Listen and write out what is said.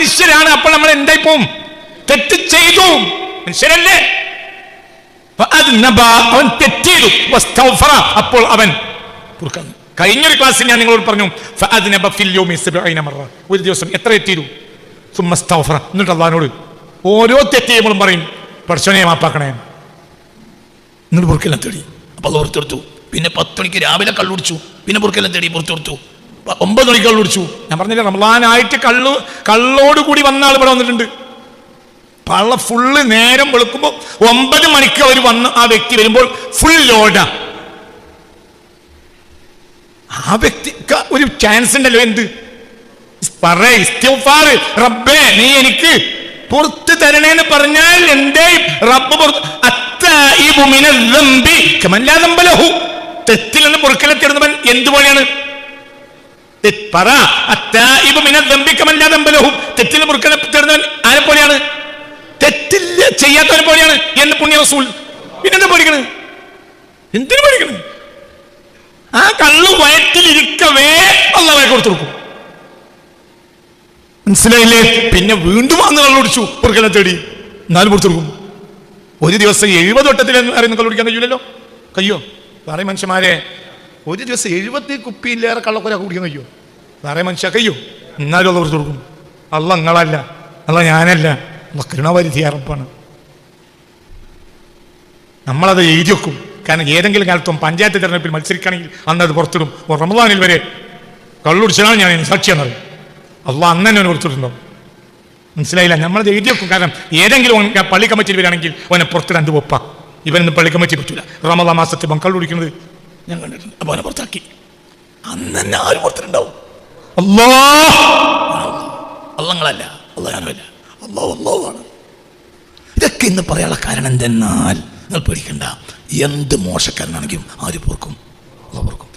മനുഷ്യരാണ്. അപ്പോൾ നമ്മൾ എന്തായി പോവും? തെറ്റ് ചെയ്തു. മനുഷ്യരല്ലേ? അവൻ തെറ്റെയ്തു. അപ്പോൾ അവൻ പൊറുക്കുന്നു. കഴിഞ്ഞൊരു ക്ലാസ്സിൽ ഞാൻ നിങ്ങളോട് പറഞ്ഞു, ഒരു ദിവസം എത്ര തെറ്റെയ്തു? എന്നിട്ട് അള്ളാഹിനോട് ഓരോ തെറ്റ് ചെയ്യുമ്പോഴും പറയും, പടച്ചോനെ മാപ്പാക്കണേ. എന്നിട്ട് പൊറുക്കെല്ലാം തേടി. അപ്പൊ അത് പുറത്തെടുത്തു. പിന്നെ 10 മണിക്ക് രാവിലെ കള്ളുടിച്ചു. പിന്നെ പൊറുക്കെല്ലാം തേടി പുറത്തെടുത്തു. 9 മണിക്ക് കള്ളുടിച്ചു. ഞാൻ പറഞ്ഞില്ല, റമളാനായിട്ട് കള്ളോടുകൂടി വന്ന ആൾ ഇവിടെ വന്നിട്ടുണ്ട്. പള്ള ഫുള്ള് നേരം വെളുക്കുമ്പോൾ 9 മണിക്ക് അവർ വന്ന് ആ വ്യക്തി വരുമ്പോൾ ഫുൾ ലോഡാ. ആ വ്യക്തിക്ക് ഒരു ചാൻസ് ഉണ്ടല്ലോ. എന്ത് റബ്ബേ നീ എനിക്ക് പുറത്ത് തരണേന്ന് പറഞ്ഞാൽ എന്റെ റബ്ബ് തെറ്റിൽ നിന്ന് പൊറുക്കലെ തരുന്നവൻ എന്തുപോലെയാണ്? തെറ്റിൽ പൊറുക്കലെ തരുന്നവൻ ആരെ പോലെയാണ്? തെറ്റില്ല ചെയ്യാത്തവനെ പോലെയാണ് എന്ന് പുണ്യ റസൂൽ. പിന്നെന്താ പഠിക്കണത്? എന്തിനു പഠിക്കണത്? ആ കള്ളു വയറ്റിലിരിക്കവേ അള്ളാഹ് കൊടുത്തു കൊടുക്കും. മനസ്സിലായില്ലേ? പിന്നെ വീണ്ടും അന്ന് കള്ളുടിച്ചു, പൊറുക്കലെ തേടി, എന്നാലും പുറത്തു കൊടുക്കും. ഒരു ദിവസം 70 വട്ടത്തിൽ ആരെയും കള്ളുടിക്കാൻ കഴിയൂലല്ലോ. കയ്യോ? വേറെ മനുഷ്യന്മാരെ ഒരു ദിവസം 70 കുപ്പിയിലേറെ കള്ളക്കൊര കുടിക്കാൻ കഴിയോ? വേറെ മനുഷ്യ കയ്യോ? എന്നാലും അത് പുറത്തു കൊടുക്കും. അല്ല നിങ്ങളല്ല, അല്ല ഞാനല്ല, കരുണാവാരിധി അറപ്പാണ്. നമ്മളത് എഴുതി വെക്കും. കാരണം ഏതെങ്കിലും കാലത്തും പഞ്ചായത്ത് തെരഞ്ഞെടുപ്പിൽ മത്സരിക്കുകയാണെങ്കിൽ അന്ന് അത് പുറത്തിടും. റമളാനിൽ വരെ കള്ളുടിച്ചാണ് ഞാൻ സാക്ഷിയാണെന്നറിയും. അള്ളാഹ് അന്ന് തന്നെ കൊടുത്തിട്ടുണ്ടോ? മനസ്സിലായില്ല? നമ്മളത് എഴുതി വെക്കും. കാരണം ഏതെങ്കിലും പള്ളി കമ്മിറ്റിയിൽ വരികയാണെങ്കിൽ അവനെ പുറത്തിടാൻ വെപ്പ. ഇവനൊന്നും പള്ളി കമ്മിറ്റി പറ്റൂല. റമളാൻ മാസത്തിൽ കള്ളുടിക്കുന്നത് ഞാൻ കണ്ടിട്ടുണ്ട്. അപ്പൊ അവനെ പുറത്താക്കി. അന്ന് തന്നെ ആര് പുറത്തിട്ടുണ്ടാവും? അള്ളങ്ങളല്ല, അള്ളാഹല്ല, അള്ളാഹുവാണ്. ഇതൊക്കെ ഇന്ന് പറയാനുള്ള കാരണം എന്തെന്നാൽ, നിങ്ങൾ പേടിക്കണ്ട, എന്ത് മോശക്കാരനാണെങ്കിലും ആര് പൊറുക്കും? അള്ളാഹ് പൊറുക്കും.